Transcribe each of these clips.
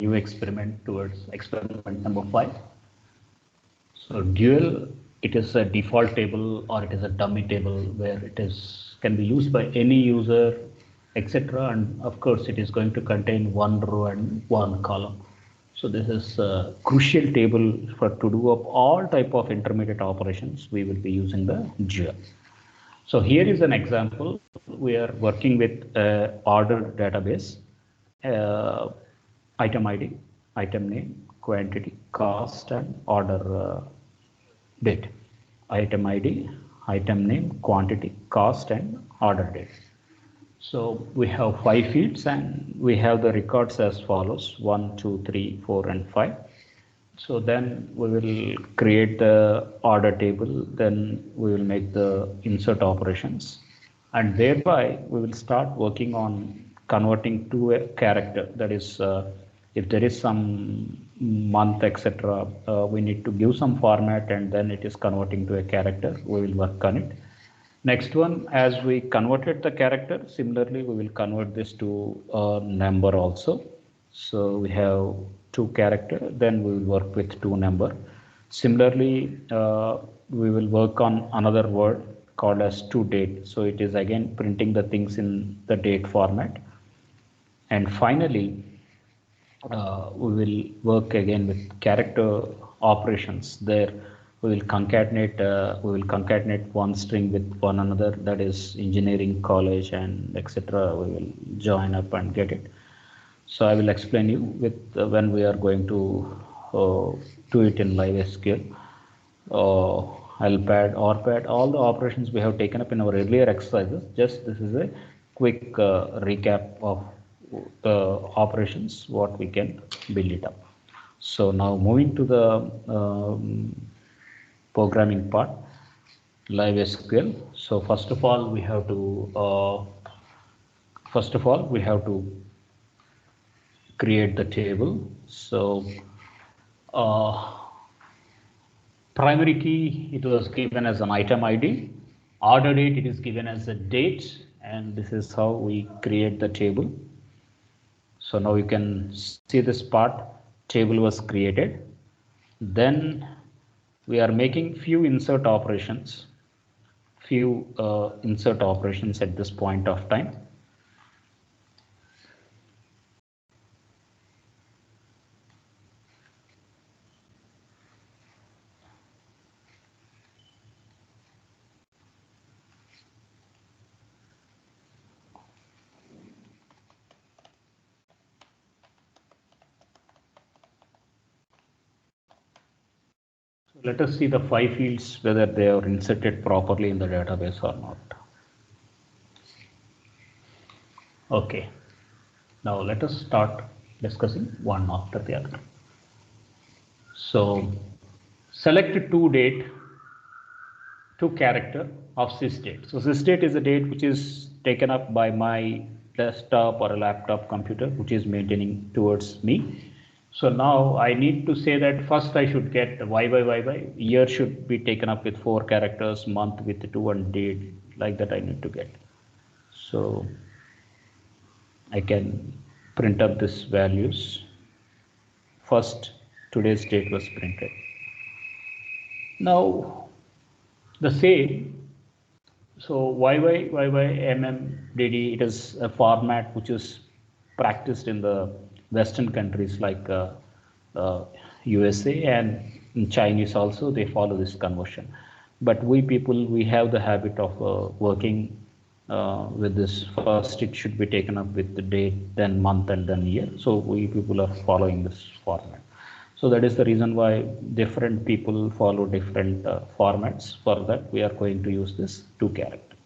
new experiment towards experiment number 5. So dual, it is a default table or it is a dummy table where it is can be used by any user, etc. And of course, it is going to contain one row and one column. So this is a crucial table for to do up all type of intermediate operations. We will be using the dual. So here is an example. We are working with ordered database, uh, item ID, item name, quantity, cost, and order date. Item ID, item name, quantity, cost, and order date. So we have 5 fields and we have the records as follows: 1, 2, 3, 4, and 5. So then we will create the order table, then we will make the insert operations, and thereby we will start working on converting to a character. That is, if there is some month, etc., we need to give some format and then it is converting to a character. We will work on it. Next one, as we converted the character, similarly, we will convert this to a number also. So we have 2 character, then we will work with 2 number. Similarly, we will work on another word called as toDate. So it is again printing the things in the date format. And finally, we will work again with character operations. There we will concatenate one string with one another, that is engineering college and etc. We will join up and get it. So I will explain you with when we are going to do it in live SQL. LPAD, ORPAD, all the operations we have taken up in our earlier exercises. Just this is a quick recap of the operations, what we can build it up. So now moving to the programming part, live SQL. So first of all, we have to create the table. So primary key, it was given as an item ID. Order date, it is given as a date, and this is how we create the table. So now you can see this part, table was created. Then we are making few insert operations at this point of time. Let us see the 5 fields, whether they are inserted properly in the database or not. Okay, now let us start discussing one after the other. So select toDate, 2 character of sysdate. So sysdate is a date which is taken up by my desktop or a laptop computer which is maintaining towards me. So now I need to say that first I should get YY. Year should be taken up with 4 characters, month with 2, and date like that I need to get. So I can print up these values. First, today's date was printed. Now the same. So YYMMDD, it is a format which is practiced in the Western countries like USA, and in Chinese also they follow this conversion. But we people, we have the habit of working with this. First it should be taken up with the date, then month, and then year. So we people are following this format. So that is the reason why different people follow different formats. For that, we are going to use this 2 character.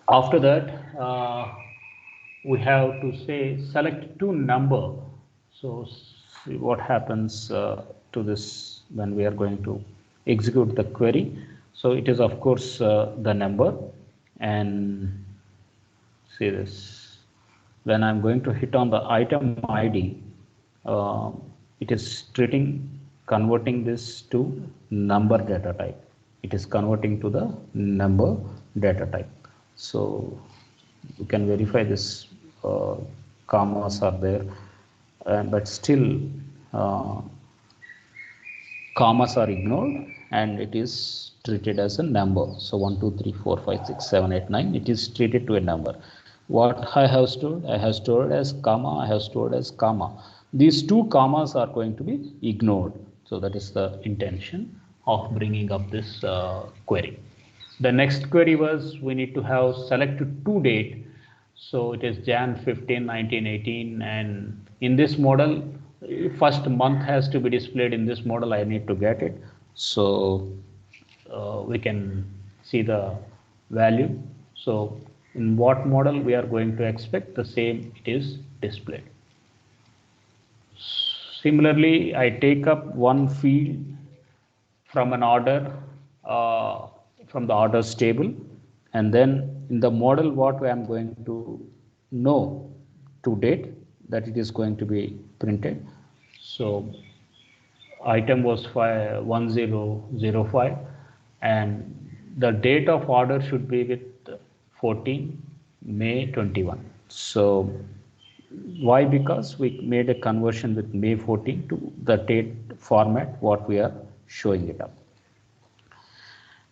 After that, we have to say select number. So see what happens to this when we are going to execute the query. So it is of course the number, and see this. When I'm going to hit on the item ID, it is converting this to number data type. It is converting to the number data type. So you can verify this commas are there. but still commas are ignored and it is treated as a number. So 1, 2, 3, 4, 5, 6, 7, 8, 9, it is treated to a number. What I have stored? I have stored as comma, I have stored as comma. These two commas are going to be ignored. So that is the intention of bringing up this query. The next query was we need to have select to date. So it is Jan 15, 1918, and in this model, first month has to be displayed in this model. I need to get it. So we can see the value. So in what model we are going to expect the same it is displayed. Similarly, I take up one field from an order from the orders table, and then in the model what I am going to know to date that it is going to be printed. So item was 1005 and the date of order should be with 14 May 21. So why? Because we made a conversion with May 14 to the date format what we are showing it up.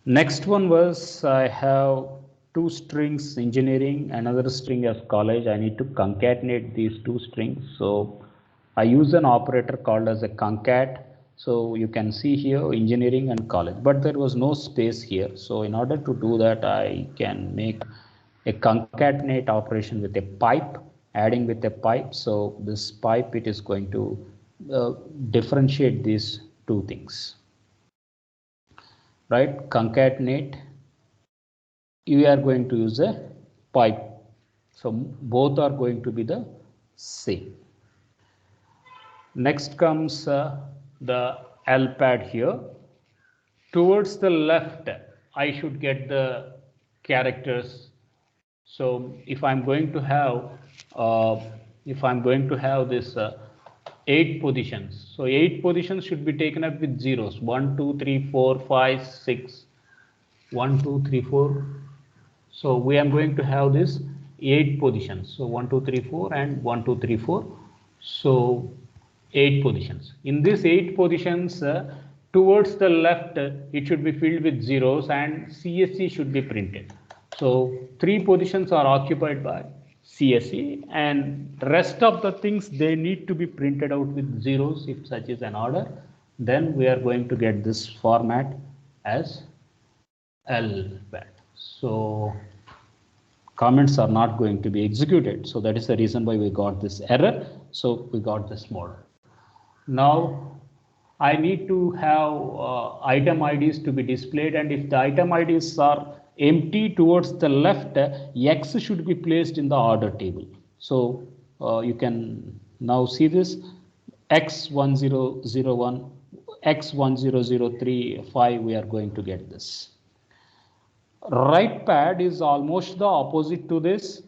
Next one was I have two strings engineering, another string as college. I need to concatenate these two strings. So I use an operator called as a concat. So you can see here engineering and college, but there was no space here. So in order to do that, I can make a concatenate operation with a pipe, adding with a pipe. So this pipe, it is going to differentiate these two things. Right, concatenate, you are going to use a pipe. So both are going to be the same. Next comes the L pad here. Towards the left, I should get the characters. So if I'm going to have this 8 positions, so 8 positions should be taken up with zeros. 1, 2, 3, 4, 5, 6. 1, 2, 3, 4. So we are going to have this 8 positions. So 1, 2, 3, 4 and 1, 2, 3, 4. So 8 positions. In these 8 positions, towards the left, it should be filled with zeros and CSC should be printed. So 3 positions are occupied by CSC and rest of the things they need to be printed out with zeros if such is an order. Then we are going to get this format as L pad. So comments are not going to be executed. So that is the reason why we got this error. So we got this model. Now I need to have item IDs to be displayed, and if the item IDs are empty towards the left, X should be placed in the order table. So you can now see this X1001, X1003, 5, we are going to get this. Right pad is almost the opposite to this.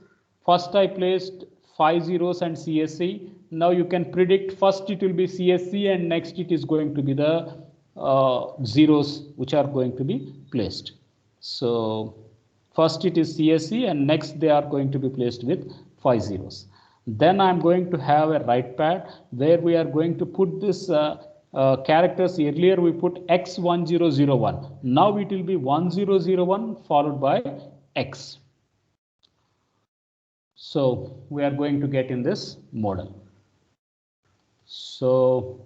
First I placed 5 zeros and CSC. Now you can predict first it will be CSC and next it is going to be the zeros which are going to be placed. So first it is CSC and next they are going to be placed with 5 zeros. Then I am going to have a right pad where we are going to put this characters. Earlier we put X1001. Now it will be 1001 followed by X. So we are going to get in this model. So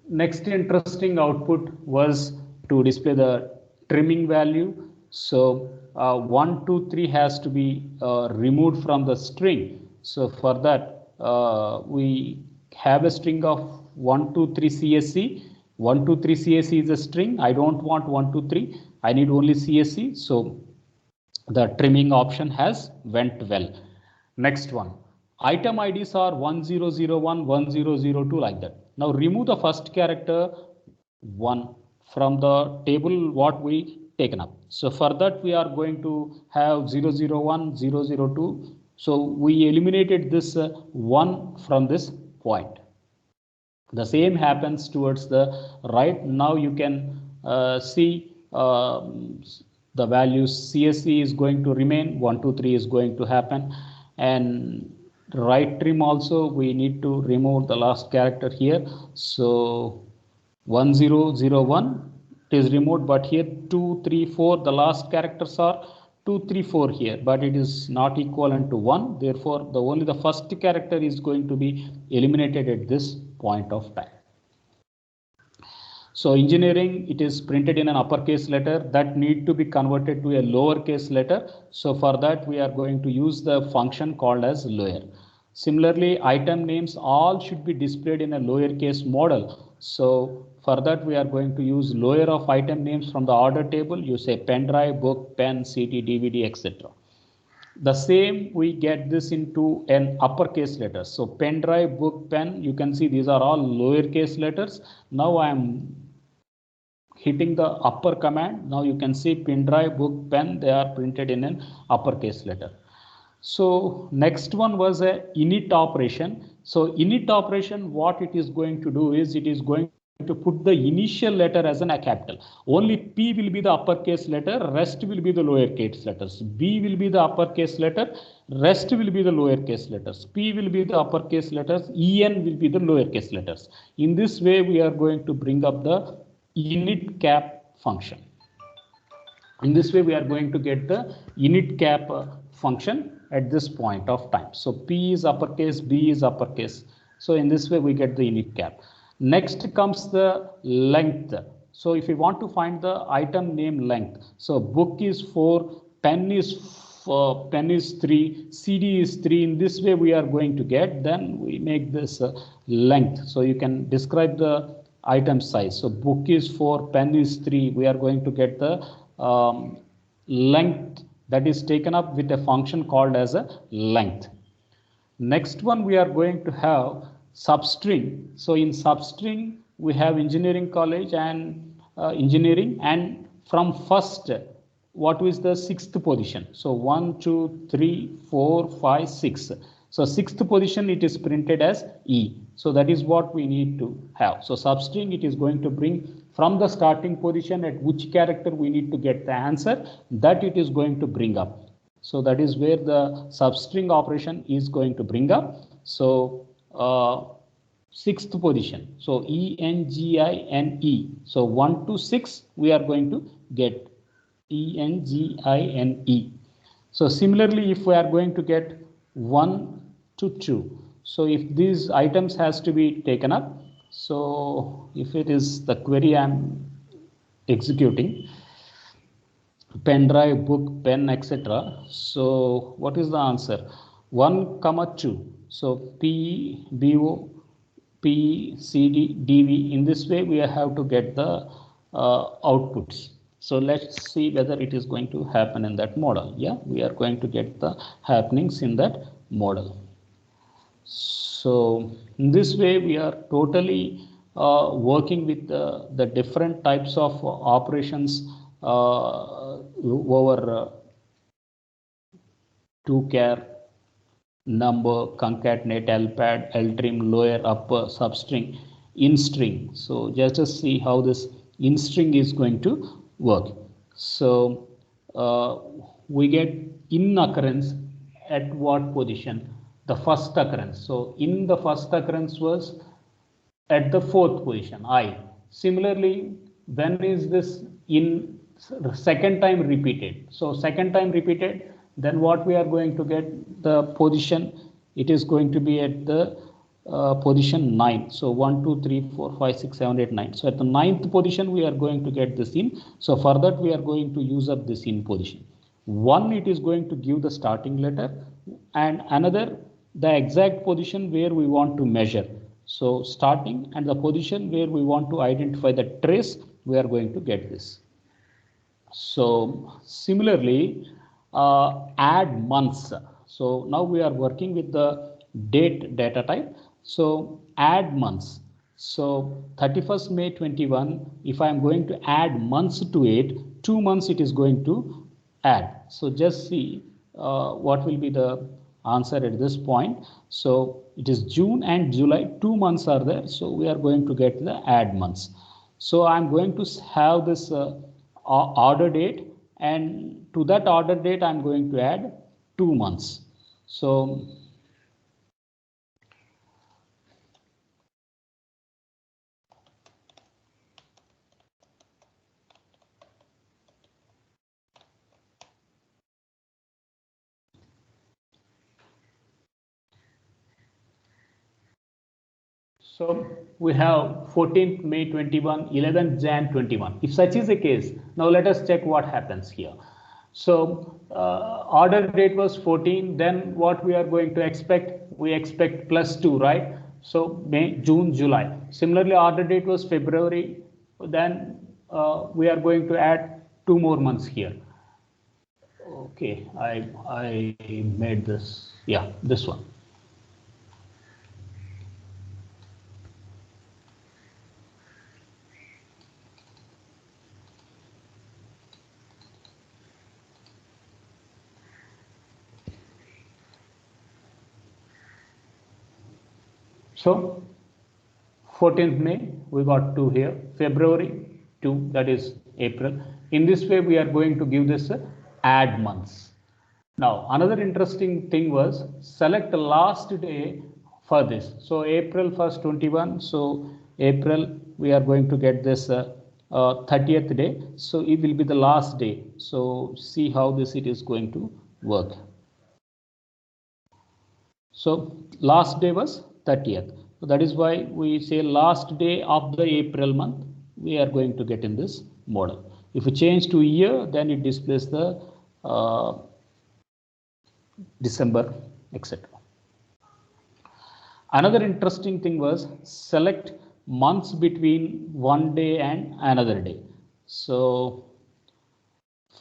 next interesting output was to display the trimming value. So 1, 2, 3 has to be removed from the string. So for that we have a string of 1, 2, 3 CSC. 1, 2, 3 CSC is a string. I don't want 1, 2, 3. I need only CSC. So the trimming option has went well. Next one, item IDs are 1001, 1002 like that. Now remove the first character 1 from the table what we taken up. So for that we are going to have 001, 002. So we eliminated this 1 from this point. The same happens towards the right. Now you can see the values CSC is going to remain, 1, 2, 3 is going to happen, and right trim also we need to remove the last character here. So 1001 it is removed, but here 234 the last characters are 234 here, but it is not equivalent to 1. Therefore, the only the first character is going to be eliminated at this point of time. So engineering, it is printed in an uppercase letter that need to be converted to a lowercase letter. So for that we are going to use the function called as lower. Similarly, item names all should be displayed in a lowercase model. So for that we are going to use lower of item names from the order table. You say pen drive, book, pen, CD, DVD, etc. The same we get this into an uppercase letter. So pen drive, book, pen, you can see these are all lowercase letters. Now I am hitting the upper command. Now you can see pen drive, book, pen, they are printed in an uppercase letter. So next one was a init operation. So init operation, what it is going to do is it is going to put the initial letter as a capital. Only P will be the uppercase letter, rest will be the lowercase letters. B will be the uppercase letter, rest will be the lowercase letters. P will be the uppercase letters, En will be the lowercase letters. In this way, we are going to bring up the init cap function. In this way, we are going to get the init cap function at this point of time. So P is uppercase, B is uppercase. So in this way, we get the init cap. Next comes the length. So if we want to find the item name length, so book is 4, pen is 3, CD is 3. In this way, we are going to get, then we make this length. So you can describe the item size. So book is 4, pen is 3. We are going to get the length that is taken up with a function called as a length. Next one we are going to have substring. So in substring we have engineering college and engineering, and from first what is the sixth position. So 1, 2, 3, 4, 5, 6. So sixth position it is printed as E. So that is what we need to have. So substring it is going to bring from the starting position at which character we need to get the answer, that it is going to bring up. So that is where the substring operation is going to bring up. So sixth position. So ENGINE. So 1 to 6 we are going to get ENGINE. So similarly, if we are going to get 1 to 2, so if these items has to be taken up, so if it is the query I am executing, pen drive, book, pen, etc. So what is the answer? 1, 2. So P, BO, P, CD, DV. In this way, we have to get the outputs. So let's see whether it is going to happen in that model. Yeah, we are going to get the happenings in that model. So in this way, we are totally working with the different types of operations over toChar, number, concatenate, lpad, ltrim, lower, upper, substring, instring. So just to see how this instring is going to work. So we get in occurrence at what position? The first occurrence. So in the first occurrence was at the fourth position, I. Similarly, when is this in second time repeated? So second time repeated, then what we are going to get the position, it is going to be at the position 9. So 1, 2, 3, 4, 5, 6, 7, 8, 9. So at the 9th position, we are going to get this in. So for that, we are going to use up this in position. One, it is going to give the starting letter, and another, the exact position where we want to measure. So starting and the position where we want to identify the trace, we are going to get this. So similarly, add months. So now we are working with the date data type. So add months. So 31st May 21, if I am going to add months to it, 2 months it is going to add. So just see what will be the answer at this point. So it is June and July, 2 months are there. So we are going to get the add months. So I'm going to have this order date, and to that order date I'm going to add 2 months. So So we have 14th May 21, 11th Jan 21. If such is the case, now let us check what happens here. So order date was 14, then what we are going to expect? We expect +2, right? So May, June, July. Similarly, order date was February, then we are going to add 2 more months here. Okay, I made this, yeah, this one. So 14th May, we got 2 here, February 2, that is April. In this way, we are going to give this add months. Now, another interesting thing was select the last day for this. So April 1st, 21. So April, we are going to get this 30th day. So it will be the last day. So see how this it is going to work. So last day was 30th. So that is why we say last day of the April month, we are going to get in this model. If we change to year, then it displays the December, etc. Another interesting thing was select months between one day and another day. So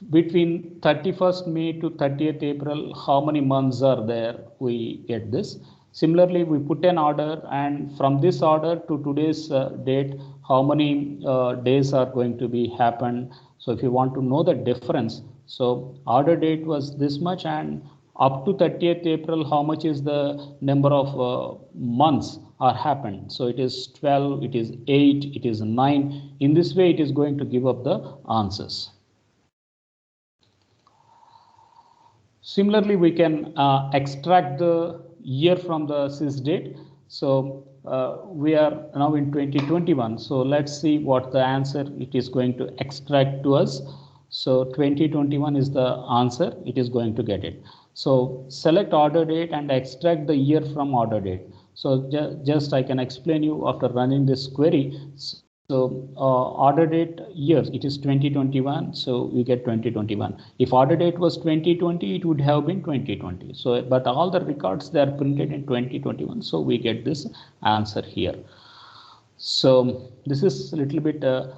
between 31st May to 30th April, how many months are there? We get this. Similarly, we put an order, and from this order to today's date, how many days are going to be happened. So if you want to know the difference, so order date was this much, and up to 30th April, how much is the number of months are happened. So it is 12, it is 8, it is 9. In this way, it is going to give up the answers. Similarly, we can extract the year from the sys date. So we are now in 2021. So let's see what the answer it is going to extract to us. So 2021 is the answer. It is going to get it. So select order date and extract the year from order date. So just I can explain you after running this query. So order date years, it is 2021, so we get 2021. If order date was 2020, it would have been 2020. So, but all the records, they are printed in 2021, so we get this answer here. So this is a little bit a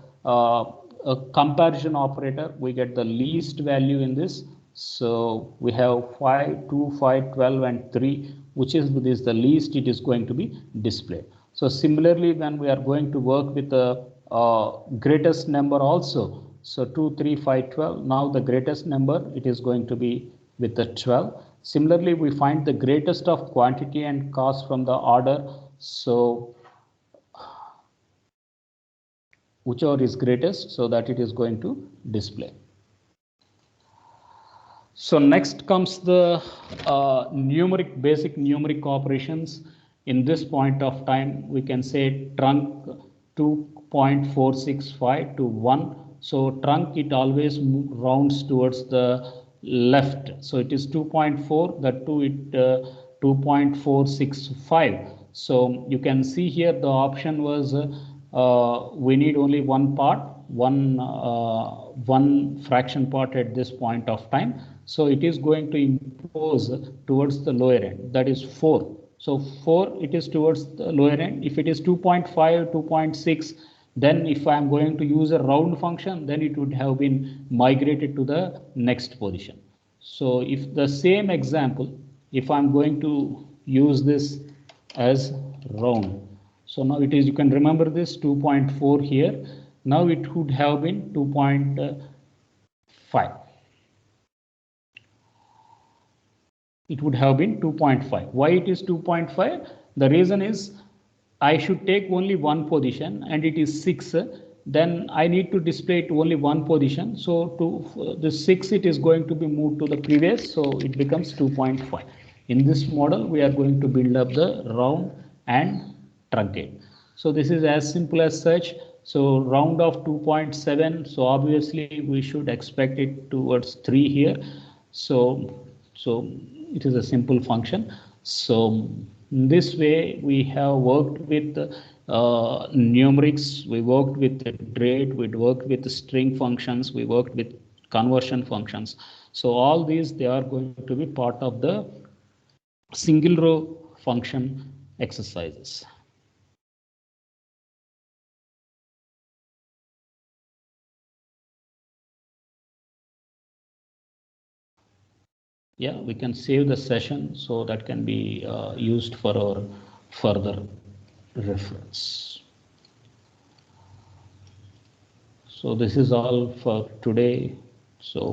comparison operator. We get the least value in this. So we have 5, 2, 5, 12, and 3, which is the least it is going to be displayed. So similarly, when we are going to work with the greatest number also, so 2, 3, 5, 12, now the greatest number, it is going to be with the 12. Similarly, we find the greatest of quantity and cost from the order. So whichever is greatest, so that it is going to display. So next comes the basic numeric operations. In this point of time, we can say trunk 2.465 to 1. So trunk, it always rounds towards the left. So it is 2.4, that 2.465. So you can see here the option was we need only one part, one fraction part at this point of time. So it is going to impose towards the lower end, that is 4. So 4, it is towards the lower end. If it is 2.5, 2.6, then if I am going to use a round function, then it would have been migrated to the next position. So if the same example, if I'm going to use this as round, so now it is, you can remember this 2.4 here. Now it would have been 2.5. It would have been 2.5. Why it is 2.5? The reason is I should take only one position and it is 6. Then I need to display it only one position. So to the 6, it is going to be moved to the previous. So it becomes 2.5. In this model, we are going to build up the round and truncate. So this is as simple as such. So round of 2.7. So obviously we should expect it towards 3 here. So it is a simple function. So This way, we have worked with numerics, we worked with grade, we worked with string functions, we worked with conversion functions. So all these, they are going to be part of the single row function exercises. Yeah, we can save the session so that can be used for our further reference. So this is all for today. So